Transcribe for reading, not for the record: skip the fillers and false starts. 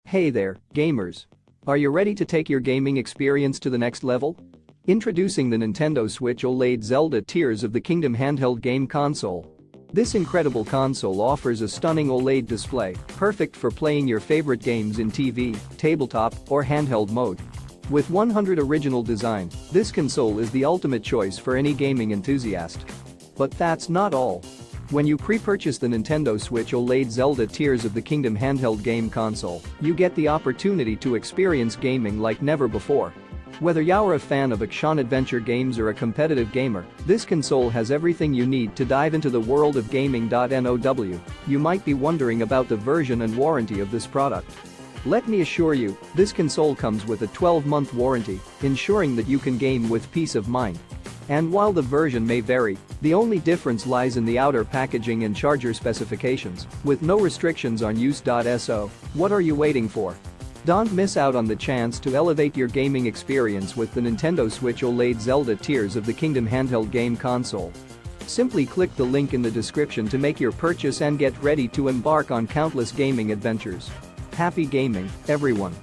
Hey there, gamers. Are you ready to take your gaming experience to the next level? Introducing the Nintendo Switch OLED Zelda Tears of the Kingdom handheld game console. This incredible console offers a stunning OLED display, perfect for playing your favorite games in TV, tabletop, or handheld mode. With 100 original designs, this console is the ultimate choice for any gaming enthusiast. But that's not all. When you pre-purchase the Nintendo Switch OLED Zelda Tears of the Kingdom handheld game console, you get the opportunity to experience gaming like never before. Whether you're a fan of action-adventure games or a competitive gamer, this console has everything you need to dive into the world of gaming. Now, you might be wondering about the version and warranty of this product. Let me assure you, this console comes with a 12-month warranty, ensuring that you can game with peace of mind. And while the version may vary, the only difference lies in the outer packaging and charger specifications, with no restrictions on use. So, what are you waiting for? Don't miss out on the chance to elevate your gaming experience with the Nintendo Switch OLED Zelda Tears of the Kingdom handheld game console. Simply click the link in the description to make your purchase and get ready to embark on countless gaming adventures. Happy gaming, everyone!